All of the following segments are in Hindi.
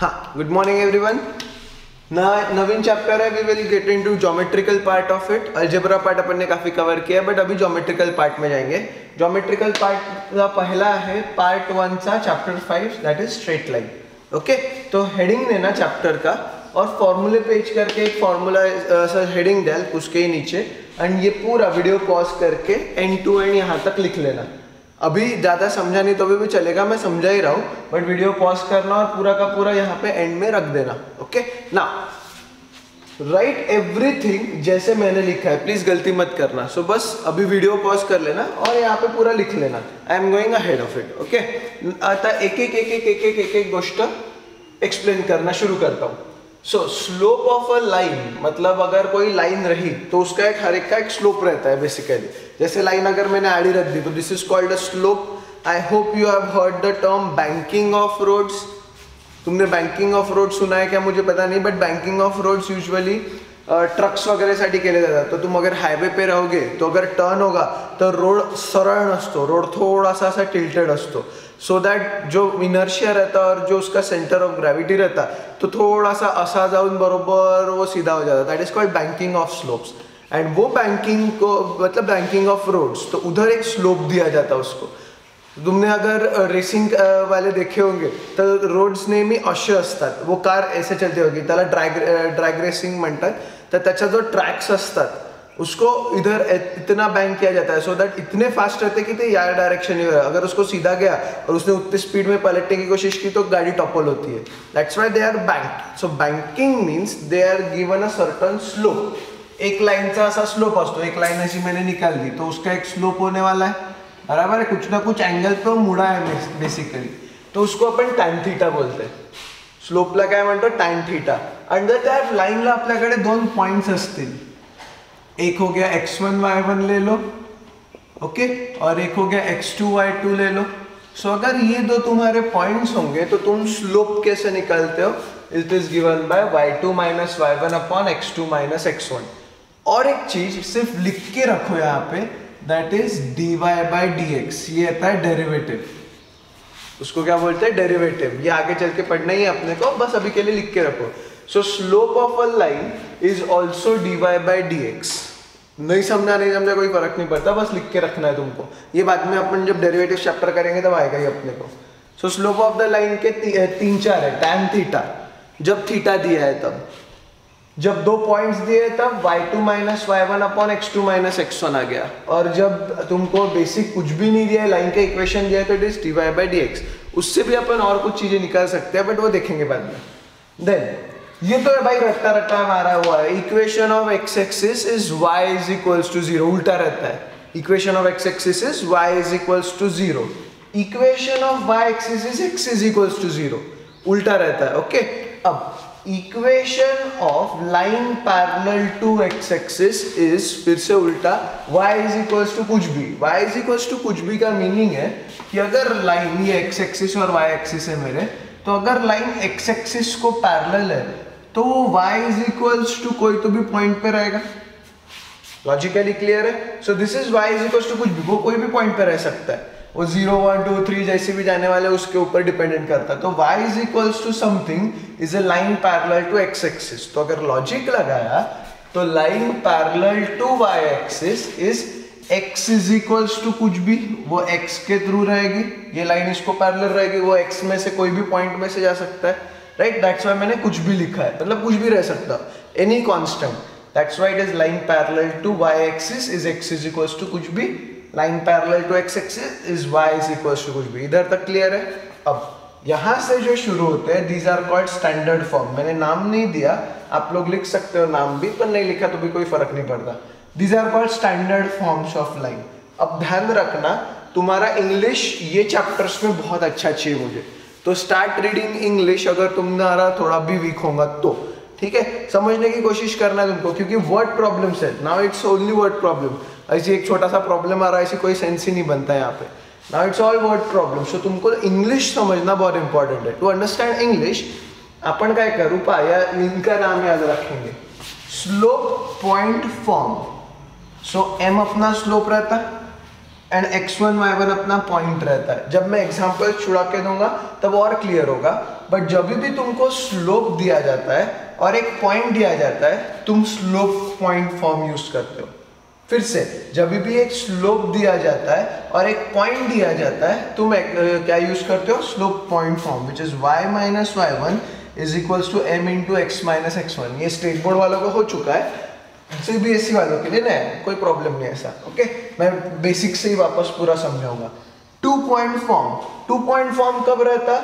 हाँ, गुड मॉर्निंग एवरीवन। नवीन चैप्टर है, we will get into geometrical part of it. Algebra part अपन ने काफी कवर किया है, बट अभी ज्योमेट्रिकल पार्ट में जाएंगे। ज्योमेट्रिकल पार्ट का पहला है पार्ट 1 सा chapter 5, that is straight line. Okay, तो हेडिंग देना चैप्टर का और फॉर्मूले पेज करके एक फॉर्मूला हेडिंग डाल उसके नीचे, एंड ये पूरा वीडियो पॉज करके एंड टू एंड यहाँ तक लिख लेना। अभी ज़्यादा समझा नहीं तो भी चलेगा, मैं समझा ही रहा हूँ, बट वीडियो पॉज करना और पूरा का पूरा यहाँ पे एंड में रख देना। ओके, ना राइट एवरीथिंग जैसे मैंने लिखा है, प्लीज गलती मत करना। सो बस अभी वीडियो पॉज कर लेना और यहाँ पे पूरा लिख लेना। I am going ahead of it. Okay, आता एक गोष्ट एक्सप्लेन करना शुरू करता हूँ। सो स्लोप ऑफ अ लाइन, मतलब अगर कोई लाइन रही तो उसका हर एक का एक स्लोप रहता है बेसिकली। जैसे लाइन अगर मैंने आड़ी रख दी तो this is called a slope. I hope you have heard the term banking of roads. तुमने बैंकिंग ऑफ रोड सुना है क्या मुझे पता नहीं, but banking of roads usually trucks वगैरे साठी केले जातात। तो तुम अगर हायवे पे रहोगे तो अगर टर्न होगा तो रोड सरळ नसतो, रोड थोडासा असा टिल्टेड असतो, सो दैट जो इनर्शिया रहता और जो उसका सेंटर ऑफ ग्रेविटी रहता तो थोड़ा सा असा जाऊन बरोबर वो सीधा हो जाता। That is called banking of slopes. And वो बैंकिंग को मतलब बैंकिंग ऑफ रोड्स, तो उधर एक स्लोप दिया जाता उसको। तुमने अगर रेसिंग वाले देखे होंगे तो रोड्स नेहमी असे असतात, वो कार ऐसे चलते होगी त्याला ड्रॅग रेसिंग म्हणतात। तर त्याचा जो ट्रॅक्स असतात उसको इधर इतना बैंक किया जाता है सो दैट इतने फास्ट रहते कि ते यार डायरेक्शन में, अगर उसको सीधा गया और उसने उतनी स्पीड में पलटने की कोशिश की तो गाड़ी टॉपल होती है। That's why they are banked. So banking means they are given a certain slope. एक लाइनचा असा स्लोप असतो, एक लाइन ऐसी मैंने निकाल दी तो उसका एक स्लोप होने वाला है, बराबर है। कुछ ना कुछ एंगल पे मुड़ा है बेसिकली, तो उसको अपन टॅन थीटा बोलते हैं। स्लोपला काय म्हणतो, टॅन थीटा। अंडर त्या लाइनला आपल्याकडे दोन पॉइंट्स असतील, एक हो गया x1 y1 ले लो, ओके, और एक हो गया x2 y2 ले लो। सो अगर ये दो तुम्हारे पॉइंट्स होंगे तो तुम स्लोप कैसे निकालते हो, it is given bye y2 minus y1 upon x2 minus x1। और एक चीज सिर्फ लिख के रखो यहाँ पे, that is dy by dx। ये आता है डेरिवेटिव, उसको क्या बोलते हैं, डेरिवेटिव। ये आगे चल के पढ़ना ही है अपने को, बस अभी के लिए लिख के रखो। So slope of a line is also dy by dx। नहीं समझा कोई फर्क नहीं पड़ता, बस लिख के रखना है तुमको। ये बाद में अपन जब डेरिवेटिव चैप्टर करेंगे तब आएगा ही अपने को। सो स्लोप ऑफ द लाइन के 3-4 है। टैन थीटा जब थीटा दिया है तब, जब दो पॉइंट्स दिए तब y2 minus y1 upon x2 minus x1 आ गया। और जब तुमको बेसिक कुछ भी नहीं दिया है, लाइन का इक्वेशन दिया है तो it is dy by dx। उससे भी अपन और कुछ चीजें निकाल सकते हैं, बट वो देखेंगे बाद में। देन ये तो भाई रट्टा रट्टा मारा हुआ है। Equation of x axis is y is equals to 0, उल्टा रहता है। Equation of x axis is y is equals to 0। Equation of y axis is x is equals to 0, उल्टा रहता है। ओके, अब equation of line parallel to x axis is फिर से उल्टा, y इज इक्वल्स टू कुछ भी। y इज इक्वल्स टू कुछ भी का मीनिंग है कि अगर लाइन, ये x एक्सिस और y एक्सिस है मेरे, तो अगर लाइन x एक्सिस को पैरेलल है तो y इज इक्वल्स टू कोई तो भी पॉइंट पे रहेगा। लॉजिकली क्लियर है। So this is y is equals to कुछ भी, वो कोई भी पॉइंट पे रह सकता है, वो 0 1 2 3 जैसे भी जाने वाले उसके ऊपर डिपेंडेंट करता है। तो y is equals to something is a line parallel to x axis. तो अगर लॉजिक लगाया तो line parallel to y axis is x is equals to कुछ भी, वो x के थ्रू रहेगी, ये लाइन इसको पैरेलल रहेगी, वो x में से कोई भी पॉइंट में से जा सकता है, राइट। दैट्स व्हाई मैंने कुछ भी लिखा है, मतलब कुछ भी रह सकता, any constant. That's why it is line parallel to y axis is x is equals to कुछ भी, line parallel to x axis is y is equals to कुछ भी। इधर तक क्लियर है। अब यहां से जो शुरू होते हैं, these are called standard form. मैंने नाम नहीं दिया, आप लोग लिख सकते हो नाम भी, पर नहीं लिखा तो भी कोई फर्क नहीं पड़ता। These are called standard forms of line। अब ध्यान रखना, तुम्हारा इंग्लिश ये चैप्टर्स में बहुत अच्छा चाहिए मुझे, तो स्टार्ट रीडिंग इंग्लिश अगर तुम्हारा थोड़ा भी वीक होगा तो, ठीक है। समझने की कोशिश करना तुमको, क्योंकि वर्ड प्रॉब्लम्स है। Now it's only word problem. ऐसी एक छोटा सा प्रॉब्लम आ रहा है, ऐसी कोई सेंस ही नहीं बनता है यहाँ पे। Now it's all word problem. So तुमको इंग्लिश समझना बहुत इंपॉर्टेंट है। टू अंडरस्टैंड इंग्लिश अपन क्या करूँ पाया, इनका नाम याद रखेंगे, स्लोप पॉइंट फॉर्म। सो m अपना स्लोप रहता है, एंड x1 y1 अपना पॉइंट रहता है। जब मैं एग्जांपल छुड़ा के दूंगा तब और क्लियर होगा, बट जब भी तुमको स्लोप दिया जाता है और एक पॉइंट दिया जाता है, तुम स्लोप पॉइंट फॉर्म यूज करते हो। फिर से, जब भी एक स्लोप दिया जाता है और एक पॉइंट दिया जाता है, तुम क्या यूज करते हो? Slope point form, which is y minus y1 is equals to m into X minus x1। ये स्टेट बोर्ड वालों को हो चुका है, CBSE वालों के लिए नहीं, कोई प्रॉब्लम नहीं ऐसा। ओके, मैं बेसिक से ही वापस पूरा समझाऊंगा। 2 पॉइंट फॉर्म, 2 पॉइंट फॉर्म कब रहता?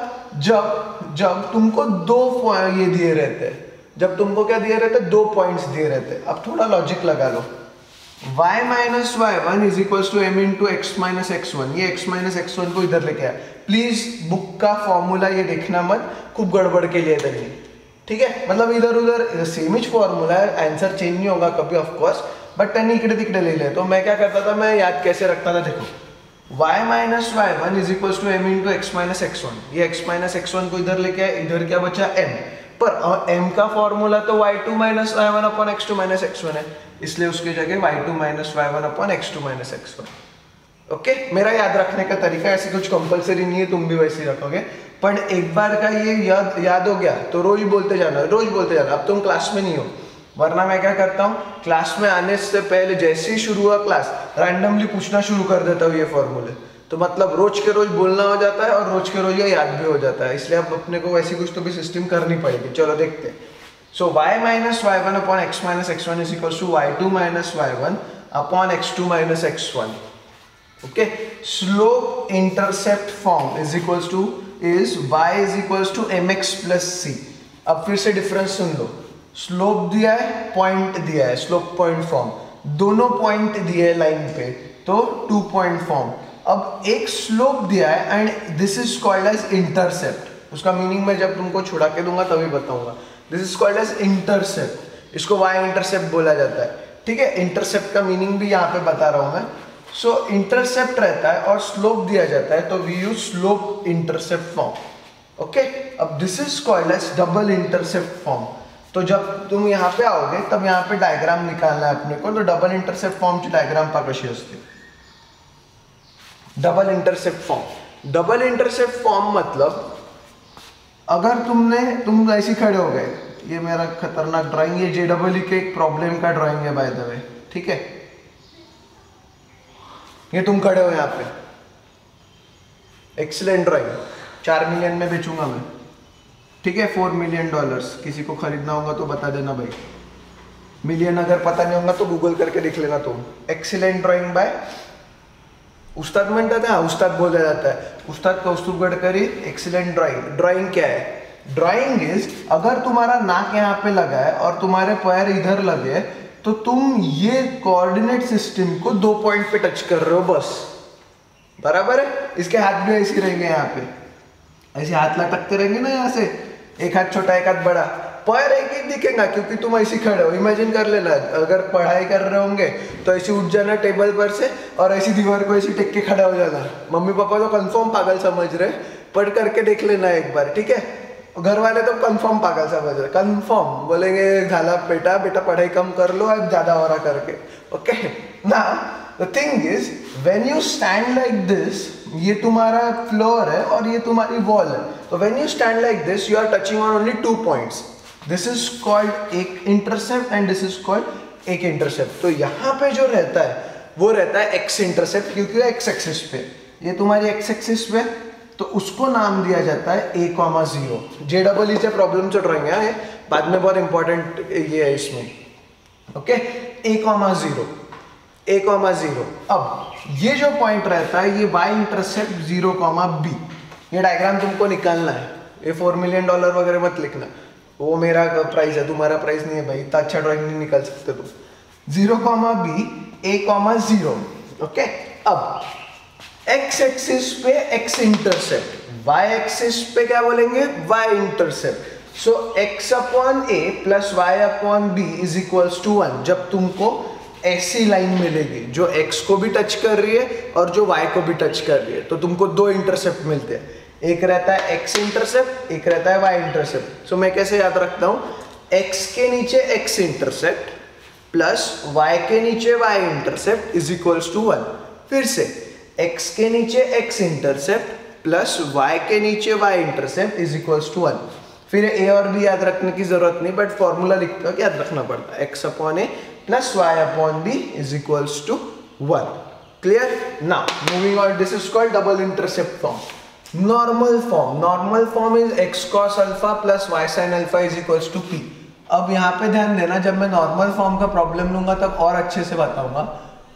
जब तुमको दो ये दिए रहते हैं। जब तुमको क्या दिए रहते? 2 पॉइंट्स दिए रहते। अब थोड़ा लॉजिक लगा लो। y minus y1 is equals to m into X minus x1। ये x माइनस x1 को इधर लेके आया। प्लीज बुक का फॉर्मूला ये देखना मत, खूब गड़बड़ के लिए तरी, ठीक है? मतलब इधर उधर सेम ही फॉर्मूला है, आंसर चेंज नहीं होगा कभी ऑफ कोर्स, बट टेन इकड़े तिकड़े ले ले। तो मैं क्या करता था, मैं याद कैसे रखता था, देखो y minus y1 is equals to m into X minus x1। ये x माइनस x1 को इधर लेके आया, इधर क्या बचा? m। पर m का फॉर्मूला तो y2 minus y1 upon x2 minus x1 है, इसलिए उसकी जगह y2 minus y1 upon x2 minus x1। Okay, मेरा याद रखने का तरीका ऐसे कुछ कंपलसरी नहीं है, तुम भी वैसे ही रखोगे, पर एक बार का ये याद हो गया तो रोज बोलते जाना, रोज बोलते जाना। अब तुम क्लास में नहीं हो, वरना मैं क्या करता हूँ, क्लास में आने से पहले जैसे ही शुरू हुआ क्लास, रैंडमली पूछना शुरू कर देता हूँ ये फॉर्मूले। तो मतलब रोज के रोज बोलना हो जाता है और रोज के रोज ये याद भी हो जाता है, इसलिए अब अपने को वैसी कुछ तो भी सिस्टम करनी पड़ेगी। चलो देखते हैं। So y minus y1 upon x minus x1 is equal to y2 minus y1 upon x2 minus x1। Okay, slope intercept form is equals to is y is equals to mx plus c। अब फिर से डिफरेंस सुन लो, स्लोप दिया है, पॉइंट दिया है, स्लोप पॉइंट फॉर्म, दोनों पॉइंट दिए है लाइन पे, तो 2 पॉइंट फॉर्म। अब एक स्लोप दिया है and this is called as intercept. उसका मीनिंग मैं जब तुमको छुड़ा के दूंगा तभी बताऊंगा। This is called as intercept, इसको y इंटरसेप्ट बोला जाता है, ठीक है? इंटरसेप्ट का मीनिंग भी यहाँ पे बता रहा हूँ मैं। सो इंटरसेप्ट रहता है और स्लोप दिया जाता है, तो we use slope intercept form. Okay, अब this is called as double intercept form. तो जब तुम यहाँ पे आओगे तब यहाँ पे डायग्राम निकालना है अपने को। तो डबल इंटरसेप्ट फॉर्मची डायग्राम पहा कशी असते। Double intercept form, double intercept form मतलब अगर तुम ऐसे खड़े हो गए, ये मेरा खतरनाक ड्राइंग, ये JEE के एक प्रॉब्लम का ड्राइंग है बाय द वे, ठीक है? ये तुम खड़े हो यहाँ पे, एक्सीलेंट ड्राइंग, 4 मिलियन में बेचूंगा मैं, ठीक है? $4 मिलियन, किसी को खरीदना होगा तो बता देना भाई। मिलियन अगर पता नहीं होगा तो गूगल करके लिख लेना तुम। एक्सीलेंट ड्राइंग बाय उस्ताद म्हणतात है, उस्ताद बोला जाता है, उस्ताद Kaustubh Gadkari. Excellent drawing, drawing क्या है? ड्राइंग इज, अगर तुम्हारा नाक यहाँ पे लगा है और तुम्हारे पैर इधर लगे, तो तुम ये कोऑर्डिनेट सिस्टम को 2 पॉइंट पे टच कर रहे हो बस, बराबर है? इसके हाथ भी ऐसे रहेंगे, यहाँ पे ऐसे हाथ लटकते रहेंगे ना, यहाँ से एक हाथ छोटा एक हाथ बड़ा, पैर एक ही दिखेगा क्योंकि तुम ऐसे खड़े हो। इमेजिन कर लेना, अगर पढ़ाई कर रहे होंगे तो ऐसे उठ जाना टेबल पर से और ऐसी दीवार को ऐसे टेक के खड़ा हो जाना। मम्मी पापा तो कंफर्म पागल समझ रहे, पढ़ करके देख लेना एक बार, ठीक है? घर वाले तो कंफर्म पागल समझ रहे, कंफर्म बोलेंगे झाला बेटा पढ़ाई कम कर लो, अब ज्यादा हो रहा करके। ओके, ना the thing is when you stand like this, ये तुम्हारा फ्लोर है और ये तुम्हारी वॉल है, तो when you stand like this you are touching on only 2 points. This is called एक intercept and this is called एक इंटरसेप्ट। तो यहाँ पे जो रहता है वो रहता है एक्स इंटरसेप्ट, क्योंकि एक्स एक्सिस पे, ये तुम्हारी एक्स एक्सिस पे, तो उसको नाम दिया जाता है a,0। JEE से प्रॉब्लम जो ड्राइंग है बाद में बहुत इंपॉर्टेंट ये है इसमें। Okay, a,0, a,0। अब ये जो पॉइंट रहता है ये y इंटरसेप्ट 0,b। ये डायग्राम तुमको निकालना है। ये $4 मिलियन वगैरह मत लिखना, वो मेरा प्राइस है, तुम्हारा प्राइस नहीं है भाई, इतना अच्छा ड्राइंग नहीं निकाल सकते तुम। 0,b, a,0। ओके, अब x एक्सिस पे x इंटरसेप्ट, y एक्सिस पे क्या बोलेंगे? y intercept. So x upon a plus y upon b is equals to 1। जब तुमको ऐसी लाइन मिलेगी जो x को भी टच कर रही है और जो y को भी टच कर रही है, तो तुमको 2 इंटरसेप्ट मिलते हैं। एक रहता है x इंटरसेप्ट, एक रहता है y इंटरसेप्ट। सो मैं कैसे याद रखता हूँ? x के नीचे x इंटरसेप्ट प्लस y के नीचे y intercept is equals to 1। फिर से x के नीचे x इंटरसेप्ट प्लस y के नीचे y intercept is equals to 1। फिर a और b याद रखने की जरूरत नहीं, बट फॉर्मूला लिखते हो याद रखना पड़ता है, x upon a plus y upon b is equals to 1। Clear? Now moving on, this is called double intercept form. Normal form is x cos alpha plus y sin alpha is equals to p। अब यहाँ पे ध्यान देना, जब मैं नॉर्मल फॉर्म का प्रॉब्लम लूंगा तब और अच्छे से बताऊंगा,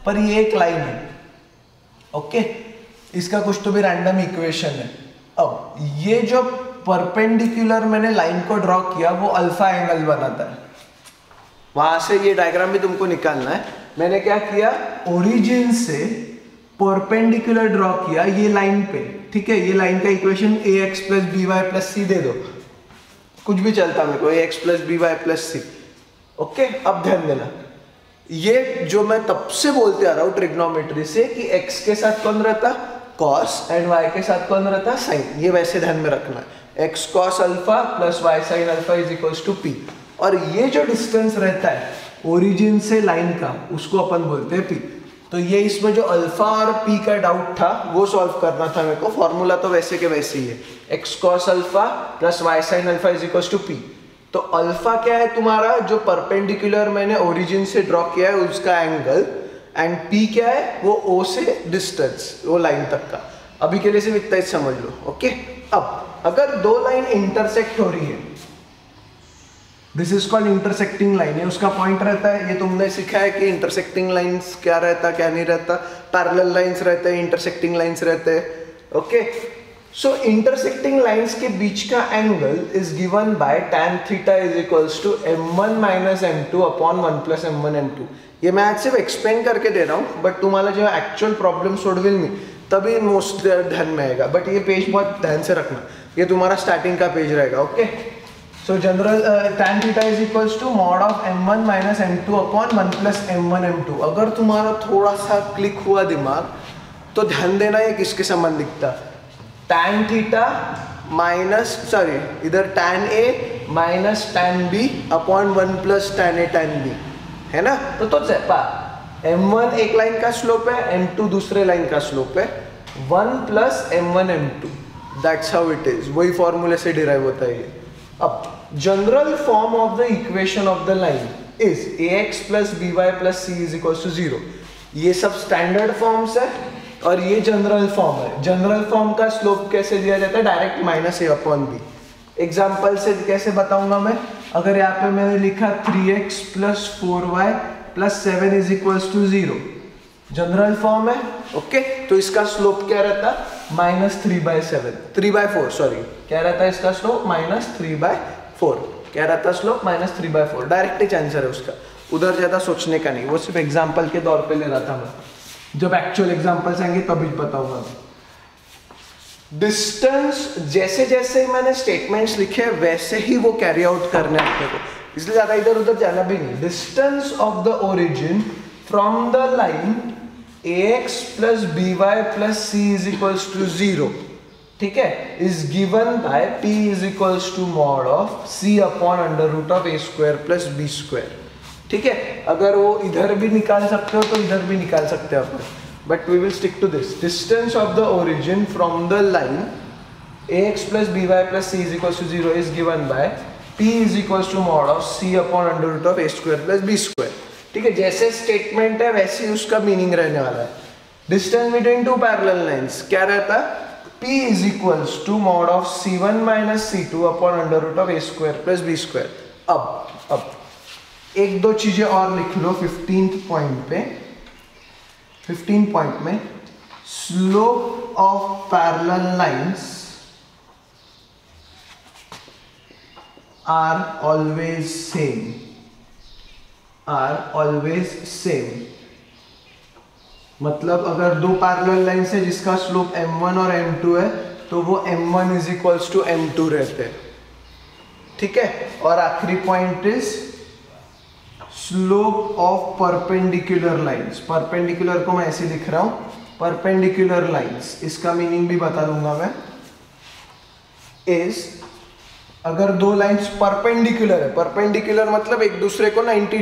पर ये एक लाइन है, ओके इसका कुछ तो भी रैंडम इक्वेशन है। अब ये जो परपेंडिकुलर मैंने लाइन को ड्रॉ किया वो अल्फा एंगल बनाता है, वहां से ये डायग्राम भी तुमको निकालना है। मैंने क्या किया, ओरिजिन से परपेंडिकुलर ड्रॉ किया ये लाइन पे, ठीक है। ये लाइन का equation ax plus b y plus c दे दो, कुछ भी चलता मेरे को, ax plus b y plus c, okay. अब ध्यान देना, ये जो मैं तब से बोलते आ रहा हूँ ट्रिग्नोमेट्री से कि x के साथ कौन रहता, cos, एंड y के साथ कौन रहता, sin, ये वैसे ध्यान में रखना है। x cos alpha plus y sin alpha is equals to p, और ये जो डिस्टेंस रहता है ओरिजिन से लाइन का उसको अपन बोलते हैं p। तो ये इसमें जो अल्फा और p का डाउट था वो सॉल्व करना था मेरे को। फॉर्मूला तो वैसे के वैसे ही है, x cos alpha plus y sin alpha is equals to p। तो अल्फा क्या है तुम्हारा, जो परपेंडिकुलर मैंने ओरिजिन से ड्रॉ किया है उसका एंगल, एंड p क्या है, वो o से डिस्टेंस, वो लाइन तक का। अभी के लिए सिर्फ इतना ही समझ लो, ओके। अब अगर दो लाइन इंटरसेक्ट हो रही है, this is called intersecting line है, उसका पॉइंट रहता है, ये तुमने सीखा है कि इंटरसेक्टिंग लाइंस क्या रहता क्या नहीं रहता, पैरेलल लाइंस रहते हैं, इंटरसेक्टिंग लाइंस रहते हैं, ओके। सो इंटरसेक्टिंग लाइंस के बीच का angle is given by tan theta is equals to m1 minus m2 upon 1 plus m1 m2। ये मैं आज सिर्फ एक्सप्लेन करके दे रहा हूँ, बट तुम्हारा जो एक्चुअल प्रॉब्लम सोडविल में तभी मोस्ट ध्यान में आएगा। बट ये पेज बहुत ध्यान से रखना, ये तुम्हारा स्टार्टिंग का पेज रहेगा, okay. So general tan theta is equals to mod of m1 minus m2 upon 1 plus m1 m2। अगर तुम्हारा थोड़ा सा क्लिक हुआ दिमाग तो ध्यान देना ये किसके समान दिखता, tan थीटा माइनस सॉरी इधर tan a minus tan b upon 1 plus tan a tan b है ना। तो तोच आहे पहा, m1 एक लाइन का स्लोप है, m2 दूसरे लाइन का स्लोप है, 1 plus m1 m2, that's how it is, वही फॉर्मूले से डिराइव होता है ये। अब general form of the equation of the line is ax plus b y plus c is equal to 0। ये सब स्टैंडर्ड फॉर्म्स है और ये जनरल फॉर्म है। जनरल फॉर्म का स्लोप कैसे दिया जाता है, direct minus a upon b. Example से कैसे बताऊंगा मैं, अगर यहाँ पे मैंने लिखा 3x plus 4y plus 7 is equals to 0, general form है, ओके। तो इसका स्लोप क्या रहता, माइनस 3/4 सॉरी, क्या रहता है इसका स्लोप, माइनस 3/4। क्या रहता स्लोप, माइनस 3/4। डायरेक्ट आंसर है उसका, उधर ज्यादा सोचने का नहीं, वो सिर्फ एग्जाम्पल के तौर पे ले रहा था मैं, जब एक्चुअल एग्जाम्पल्स आएंगे तभी बताऊंगा। डिस्टेंस जैसे जैसे मैंने स्टेटमेंट्स लिखे वैसे ही वो कैरी आउट करने अपने को, इसलिए ज्यादा इधर उधर जाना भी नहीं। Distance of the origin from the line ax plus b y plus c is equals to 0, ठीक है, is given by p is equals to mod of c upon under root of a square plus b square, ठीक है। अगर वो इधर भी निकाल सकते हो तो इधर भी निकाल सकते हो अपन, but we will stick to this. Distance of the origin from the line ax plus b y plus c is equals to 0 is given by p is equals to mod of c upon under root of a square plus b square, ठीक है। जैसे स्टेटमेंट है वैसे ही उसका मीनिंग रहने वाला है। Distance between two parallel lines क्या रहता है, p is equals to mod of c1 minus c2 upon under root of a square plus b square. अब एक दो चीजें और लिख लो 15th पॉइंट पे। 15 पॉइंट में slope of parallel lines are always same, मतलब अगर दो पैरेलल लाइंस है जिसका स्लोप m1 और m2 है तो वो m1 is equals to m2 रहते हैं, ठीक है। और आखिरी point is slope of perpendicular lines. Perpendicular को मैं ऐसे लिख रहा हूं, परपेंडिकुलर लाइंस, इसका मीनिंग भी बता दूंगा मैं। इज अगर दो लाइंस परपेंडिकुलर है, परपेंडिकुलर मतलब एक दूसरे को 90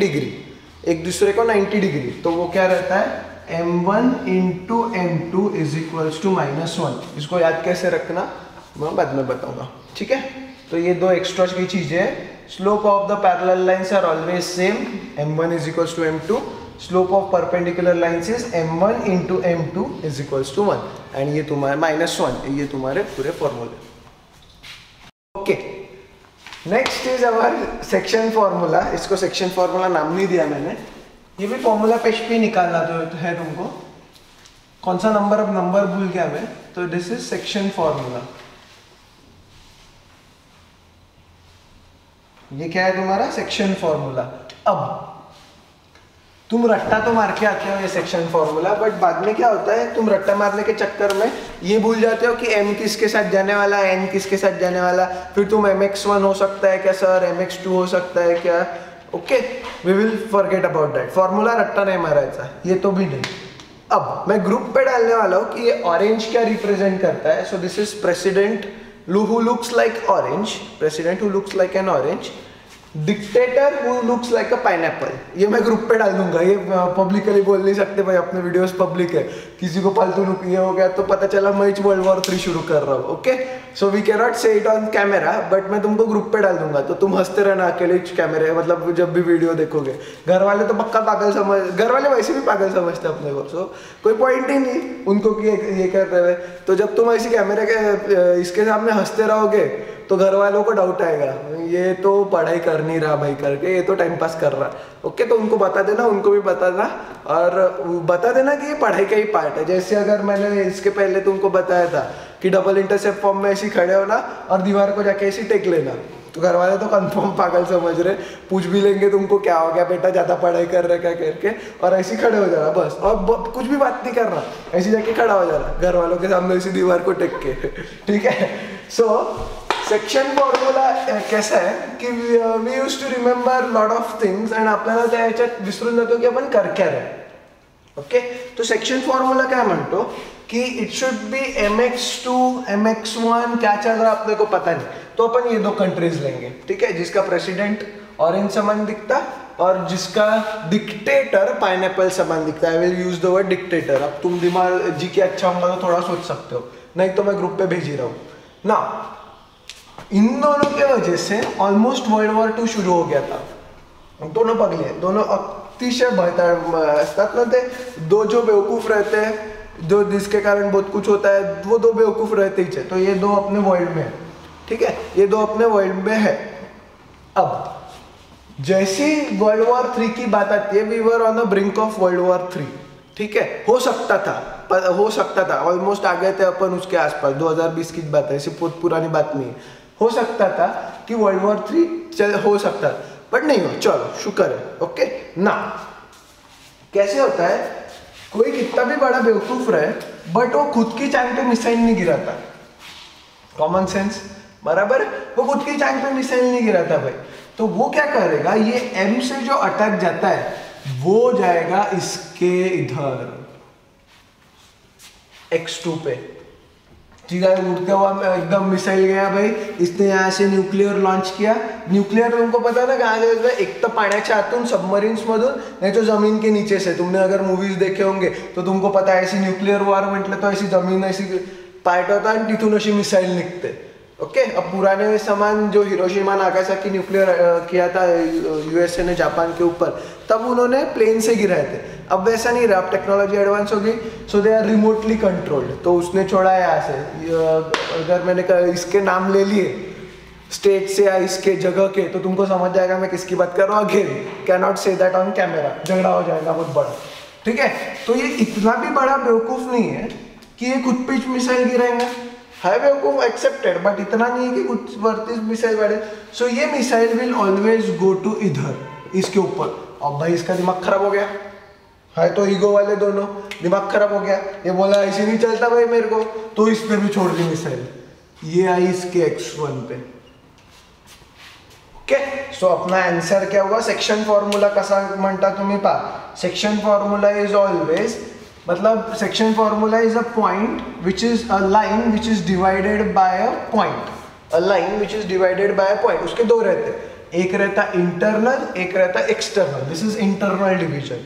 डिग्री, तो वो क्या रहता है, m1 into m2 is equals to -1। इसको याद कैसे रखना मैं बाद में बताऊंगा, ठीक है। तो ये दो एक्स्ट्रा की चीजें हैं। Slope of the parallel lines are always same, m1 is equals to m2। Slope of perpendicular lines is m1 into m2 is equals to 1 and ये तुम्हारे -1, ये तुम्हारे पूरे फॉर्मूले। Okay, next is our section formula. इसको सेक्शन फॉर्मूला नाम नहीं दिया मैंने, ये भी फॉर्मूला पेज पे निकालना तो है तुमको। कौन सा नंबर, अब नंबर भूल गया मैं, तो दिस इज सेक्शन फॉर्मूला। ये क्या है तुम्हारा सेक्शन फॉर्मूला। अब तुम रट्टा तो मार के आते हो ये सेक्शन फॉर्मूला, बट बाद में क्या होता है, तुम रट्टा मारने के चक्कर में ये भूल जाते हो कि m किसके साथ जाने वाला है, n किसके साथ जाने वाला, फिर तुम mx1 हो सकता है क्या सर, mx2 हो सकता है क्या। Okay, we will forget about that. Formula रट्टा नहीं मारायचा, ये तो भी नहीं। अब मैं ग्रुप पे डालने वाला हूँ कि ये ऑरेंज क्या रिप्रेजेंट करता है। So this is president who looks like orange, president who looks like an orange, dictator who looks like a pineapple। ये मैं ग्रुप पे डाल दूंगा, ये पब्लिकली बोल नहीं सकते भाई, अपने वीडियोस पब्लिक है, किसी को फालतू ये हो गया तो पता चला मैं वर्ल्ड वॉर 3 शुरू कर रहा हूँ। Okay, so we can not say it on camera, but मैं तुमको ग्रुप पे डाल दूंगा तो तुम हंसते रहना अकेले कैमरे, मतलब जब भी वीडियो देखोगे। घर वाले तो पक्का पागल समझ, घर वाले वैसे भी पागल समझते अपने को, सो कोई पॉइंट ही नहीं उनको कि ये कर रहे हैं। तो जब तुम ऐसे कैमरे के इसके सामने हंसते रहोगे तो घर वालों को डाउट आएगा, ये तो पढ़ाई कर नहीं रहा भाई करके, ये तो टाइम पास कर रहा। ओके, तो उनको बता देना, उनको भी बता देना, और बता देना कि ये पढ़ाई का ही पार्ट है। जैसे अगर मैंने इसके पहले तुमको बताया था कि डबल इंटरसेप्ट फॉर्म में ऐसे खड़े होना और दीवार को जाके ऐसे टेक लेना, तो घर वाले तो कंफर्म पागल समझ रहे, पूछ भी लेंगे तुमको क्या हो गया बेटा, ज़्यादा पढ़ाई कर रहे क्या करके, और ऐसे खड़े हो जाना बस, और कुछ भी बात नहीं करना, ऐसे जाके खड़ा हो जाना घर वालों के सामने ऐसी दीवार को टेक के, ठीक है। सो सेक्शन फॉर्म्युला कैसा आहे की we use to remember lot of things and आपल्याला त्या ह्याच्यात विसरून जातो की आपण कर क्या रहे। ओके, तो सेक्शन फॉर्मूला क्या म्हणतो कि it should be mx2 mx1, क्या चल रहा है अपने को पता नहीं, तो अपन ये दो कंट्रीज लेंगे, ठीक है, जिसका प्रेसिडेंट ऑरेंज समान दिखता और जिसका डिक्टेटर पाइनएप्पल समान दिखता है। I will use the word dictator. अब तुम दिमाग जी के अच्छा होगा तो थोड़ा सोच सकते हो, नहीं तो मैं ग्रुप पे भेज ही रहा हूँ ना। इन दोनों के वजह से ऑलमोस्ट वर्ल्ड वॉर 2 शुरू हो गया था। दोनों पगले, दोनों अतिशय भयताड़ असतात ना, ते दो जो बेवकूफ रहते हैं, जो जिसके कारण बहुत कुछ होता है, वो दो बेवकूफ रहते ही। तो ये दो अपने वर्ल्ड में है, ठीक है, ये दो अपने वर्ल्ड में है। अब जैसे वर्ल्ड वॉर 3 की बात आती है, we were on the brink of world war 3, ठीक है, हो सकता था, ऑलमोस्ट आ गए थे अपन उसके आसपास। 2020 की बात है, ऐसी बहुत पुरानी बात नहीं है। हो सकता था कि वर्ल्ड वॉर 3 हो सकता, बट नहीं हो, चलो शुक्र है। ओके ना, कैसे होता है, कोई कितना भी बड़ा बेवकूफ रहे बट वो खुद की टांग पे मिसाइल नहीं गिराता। कॉमन सेंस, बराबर, वो खुद की टांग पे मिसाइल नहीं गिराता भाई। तो वो क्या करेगा, ये एम से जो अटैक जाता है वो जाएगा इसके इधर x2 पे, ठीक है, उड़ते हुआ एकदम मिसाइल गया भाई। इसने यहाँ से न्यूक्लियर लॉन्च किया। न्यूक्लियर तुमको पता ना कहाँ जाएगा, एक तो पाण्याच्या आतून सबमरीन्स मधून, नहीं तो जमीन के नीचे से। तुमने अगर मूवीज देखे होंगे तो तुमको पता है, ऐसी न्यूक्लियर वॉर म्हटलं तो ऐसी जमीन ऐसी पार्ट होता आणि तिथून अशी मिसाइल निघते। ओके, अब पुराने सामान जो हिरोशिमा नागासाकी न्यूक्लियर किया था यूएसए ने जापान के ऊपर, तब उन्होंने प्लेन से गिराए थे। अब वैसा नहीं रहा, अब टेक्नोलॉजी एडवांस हो गई, सो दे आर रिमोटली कंट्रोल्ड। तो उसने छोड़ा है यहाँ से, अगर मैंने इसके नाम ले लिए स्टेट से या इसके जगह के, तो तुमको समझ जाएगा मैं किसकी बात कर रहा हूँ। Again can not say that on camera, झगड़ा हो जाएगा बहुत बड़ा, ठीक है। तो ये इतना भी बड़ा बेवकूफ़ नहीं है कि ये खुद पिच मिसाइल गिराएंगे, है बेवकूफ एक्सेप्टेड, बट इतना नहीं है कि कुछ वर्ती मिसाइल बढ़े। सो ये missile will always go to इधर, इसके ऊपर। अब भाई इसका दिमाग खराब हो गया है, तो ईगो वाले दोनों दिमाग खराब हो गया, ये बोला ऐसे नहीं चलता भाई मेरे को, तो इसने भी छोड़ दी मिसाइल, ये आई इसके x1 पे। ओके, सो अपना आंसर क्या हुआ, सेक्शन फॉर्म्युला कसा म्हणता तुम्ही पहा। सेक्शन फॉर्म्युला इज ऑलवेज, मतलब section formula is a point which is a line which is divided by a point, a line which is divided by a point. उसके दो रहते हैं, एक रहता इंटरनल, एक रहता external. This is internal division,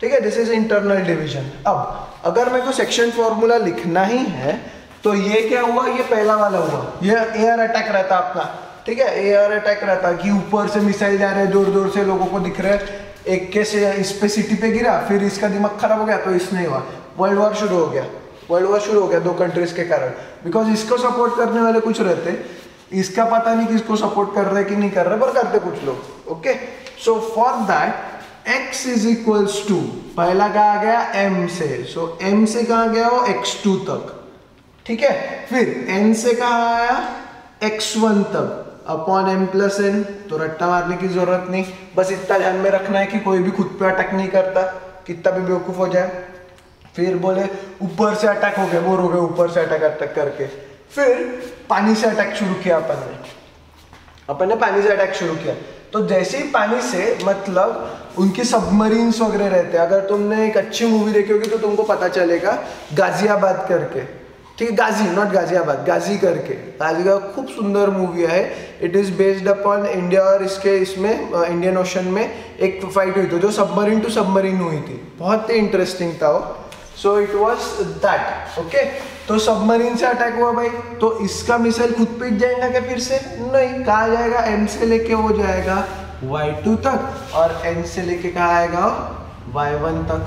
ठीक है, दिस इज इंटरनल डिवीजन। अब अगर मेरे को सेक्शन फॉर्मूला लिखना ही है तो ये क्या हुआ, ये पहला वाला हुआ, ये एयर अटैक रहता अपना, ठीक है, एयर अटैक रहता कि ऊपर से मिसाइल जा रहे हैं, दूर दूर से लोगों को दिख रहे हैं, एक के से इस पे सिटी पे गिरा, फिर इसका दिमाग खराब हो गया तो इसने हुआ, वर्ल्ड वॉर शुरू हो गया, वर्ल्ड वॉर शुरू हो गया 2 कंट्रीज के कारण, बिकॉज इसको सपोर्ट करने वाले कुछ रहते, इसका पता नहीं कि इसको सपोर्ट कर रहे कि नहीं कर रहे, पर करते कुछ लोग। Okay, so for that x is equals to, पहला कहा गया m से, सो m से कहा गया वो x2 तक, ठीक है, फिर n से कहा आया x1 तक अपॉन m प्लस n, तो रट्टा मारने की जरूरत नहीं, बस इतना ध्यान में रखना है कि कोई भी खुद पे अटैक नहीं करता, कितना भी बेवकूफ हो जाए। फिर बोले ऊपर से अटैक हो गया, बोर हो गए ऊपर से अटैक करके, फिर पानी से अटैक शुरू किया अपन ने पानी से अटैक शुरू किया, तो जैसे ही पानी से मतलब उनके सबमरीन्स वगैरह रहते हैं, अगर तुमने एक अच्छी मूवी देखी होगी तो तुमको पता चलेगा, गाजियाबाद करके, ठीक है, गाजी नॉट गाजियाबाद, गाजी करके, गाजी का खूब सुंदर मूवी है, it is based upon India और इसके इसमें इंडियन ओशन में एक फाइट हुई थी जो सबमरीन टू सबमरीन हुई थी, बहुत ही इंटरेस्टिंग था वो, so it was that. Okay, तो सबमरीन से अटैक हुआ भाई, तो इसका मिसाइल खुद पिट जाएगा क्या फिर से, नहीं, कहा जाएगा m से लेके हो जाएगा y2 तक और n से लेके कहा आएगा y1 तक,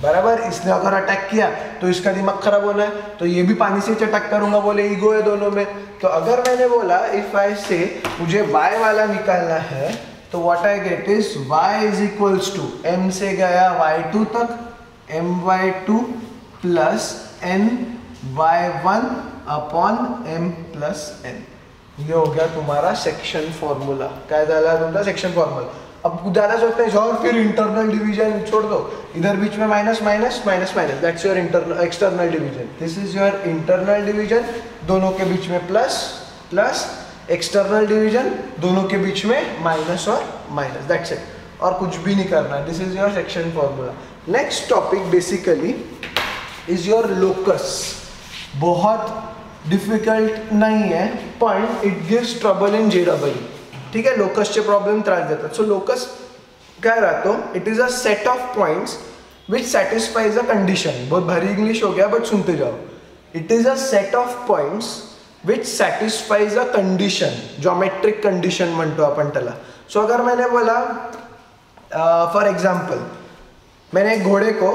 बराबर। इसने अगर अटैक किया तो इसका दिमाग खराब होना है, तो ये भी पानी से अटैक करूंगा, बोले ईगो है दोनों में, तो अगर मैंने बोला इफ आई से मुझे y वाला निकालना है तो what I get is y is equals to m से गया y2 तक my2 plus ny1 upon m plus n, ये हो गया तुम्हारा सेक्शन फॉर्मूला। क्या झाला तुमचा सेक्शन फॉर्मूला। अब ज्यादा सोचते हैं और फिर इंटरनल डिवीजन छोड़ दो, इधर बीच में minus minus minus minus, that's your internal external division, this is your internal division, दोनों के बीच में प्लस प्लस, एक्सटर्नल डिवीजन दोनों के बीच में माइनस और माइनस, दैट्स इट, और कुछ भी नहीं करना है, this is your section formula. Next topic basically is your locus, बहुत डिफिकल्ट नहीं है पण it gives trouble in JEE, ठीक है, लोकसचे प्रॉब्लेम त्रास देतात। सो लोकस काय राहतो, it is a set of points which satisfies a condition, बहुत भारी इंग्लिश हो गया बट सुनते जाओ, it is a set of points which satisfies a condition, geometric condition म्हणतो आपण त्याला। सो अगर मैंने बोला फॉर एग्जाम्पल मैंने एक घोड़े को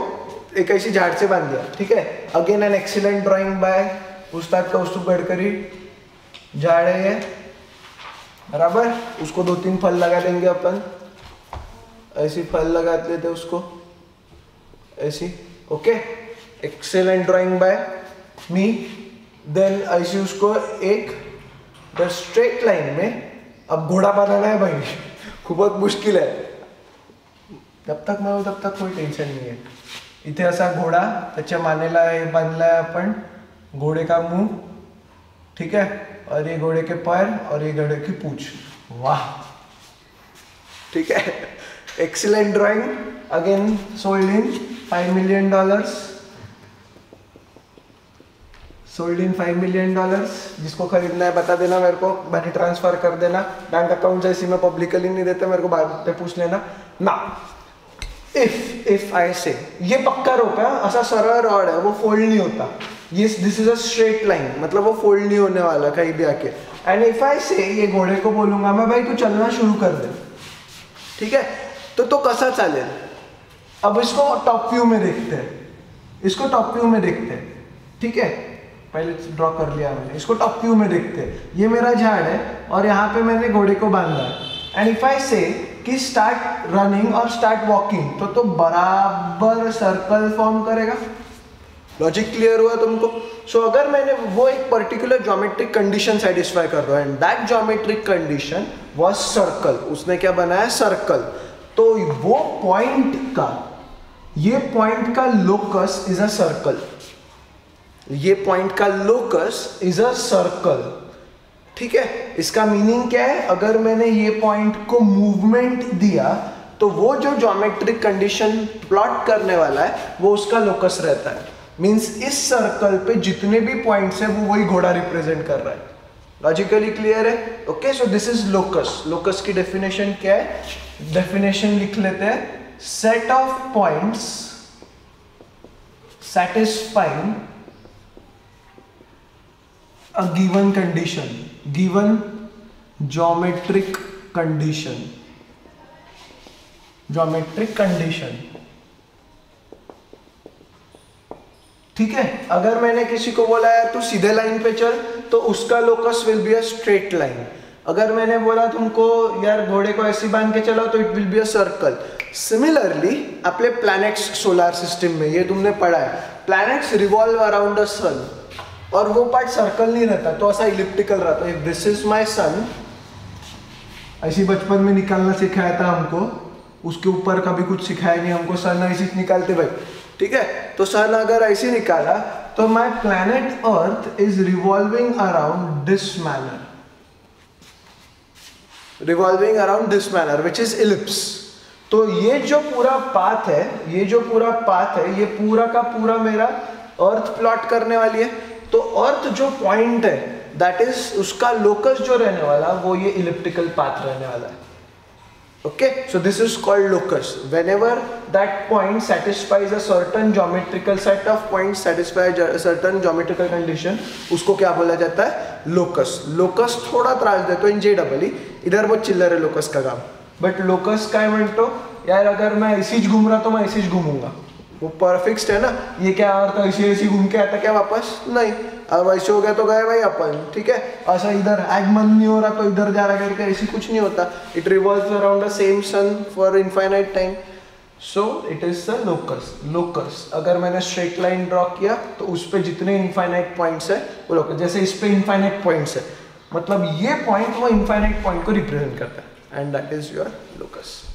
एक ऐसी झाड़ से बांध दिया, ठीक है, again an excellent drawing by उस्ताद कौस्तुभ गडकरी, झाड़ है ये, बराबर, उसको 2-3 फल लगा देंगे अपन, ऐसी फल लगा देते उसको ऐसी, ओके, एक्सेलेंट ड्राइंग बाय मी, देन ऐसी उसको एक स्ट्रेट लाइन में, अब घोड़ा बनाना है भाई खूपच मुश्किल है, जब तक मैं तब तक कोई टेंशन नहीं है, इथे असा घोडा, त्याच्या मानेला बांधलाय आपण घोड़े का मुंह, ठीक है, और ये घोड़े के पैर और ये घोड़े की पूंछ, वाह, ठीक है, excellent drawing, again sold in $5 million, sold in $5 million, जिसको खरीदना है बता देना मेरे को, मनी ट्रांसफर कर देना, बैंक अकाउंट जैसी मैं पब्लिकली नहीं देता, मेरे को बाद में पूछ लेना ना। इफ आई से, ये पक्का रोप है, ऐसा सरल रॉड है, वो फोल्ड नहीं होता, ये this is a straight line, मतलब वो फोल्ड नहीं होने वाला कहीं भी आके। एंड इफ आई से, ये घोड़े को बोलूंगा मैं भाई तू चलना शुरू कर दे, ठीक है, तो कसा चालेल। अब इसको टॉप व्यू में देखते हैं, इसको टॉप व्यू में देखते हैं, ठीक है, पहले ड्रॉ कर लिया मैंने, इसको टॉप व्यू में देखते हैं, ये मेरा झाड़ है और यहाँ पे मैंने घोड़े को बांधा है, एंड इफ आई से कि स्टार्ट रनिंग और स्टार्ट वॉकिंग, तो बराबर सर्कल फॉर्म करेगा। लॉजिक क्लियर हुआ तुमको। सो अगर मैंने वो एक पर्टिकुलर ज्योमेट्रिक कंडीशन सेटिस्फाई कर रहा है and that geometric condition was circle, उसने क्या बनाया सर्कल, तो वो पॉइंट का, ये पॉइंट का लोकस इज अ सर्कल, ये पॉइंट का लोकस इज अ सर्कल, ठीक है। इसका मीनिंग क्या है, अगर मैंने ये पॉइंट को मूवमेंट दिया तो वो जो ज्योमेट्रिक कंडीशन प्लॉट करने वाला है वो उसका लोकस रहता है। मींस इस सर्कल पे जितने भी पॉइंट्स है वो वही घोड़ा रिप्रेजेंट कर रहा है। लॉजिकली क्लियर है? Okay, so this is locus. Locus की डेफिनेशन क्या है, डेफिनेशन लिख लेते हैं। Set of points satisfying a given condition, given geometric condition, ठीक है। अगर मैंने किसी को बोला यार तू सीधे लाइन पे चल, तो उसका locus will be a straight line. अगर मैंने बोला तुमको यार घोड़े को ऐसे बांध के चलाओ, तो it will be a circle. Similarly अपने प्लैनेट्स सोलर सिस्टम में, ये तुमने पढ़ा है, प्लैनेट्स रिवॉल्व अराउंड अ सन, और वो पार्ट सर्कल नहीं रहता, तो ऐसा इलिप्टिकल रहता है। दिस इज माय सन, ऐसी बचपन में निकालना सिखाया था हमको, उसके ऊपर कभी कुछ सिखाया नहीं हमको, सन ऐसे निकालते भाई, ठीक है। तो सन अगर ऐसे निकाला, तो my planet earth is revolving around this manner, revolving around this manner which is ellipse. तो ये जो पूरा पाथ है, ये पूरा का पूरा मेरा अर्थ प्लॉट करने वाली है। तो अर्थ जो पॉइंट है, दैट इज उसका लोकस जो रहने वाला, वो ये इलिप्टिकल पाथ रहने वाला है। Okay, so this is called locus. Whenever that point satisfies a certain geometrical set of points, satisfies a certain geometrical condition, उसको क्या बोला जाता है? लोकस। लोकस थोड़ा त्रास देतो इन JEE, इधर बहुत चिल्लर है लोकस का काम। बट लोकस काय म्हणतो यार, अगर मैं ऐसी घूम रहा तो मैं ऐसी घूमूंगा, वो परफिक्स्ड है ना। ये क्या अर्थ ऐसी घूम के आता क्या वापस? नहीं, अब ऐसे हो गया तो गए भाई अपन, ठीक है। ऐसा इधर आगमन नहीं हो रहा तो इधर जा रहा करके ऐसी कुछ नहीं होता। It revolves around the same sun for infinite time, so it is the locus. Locus अगर मैंने स्ट्रेट लाइन ड्रॉ किया, तो उस पर जितने इनफाइनाइट पॉइंट्स है वो लोकस। जैसे इस पे इनफाइनाइट पॉइंट्स है, मतलब ये पॉइंट वो इनफाइनाइट पॉइंट को रिप्रेजेंट करता है, and that is your locus.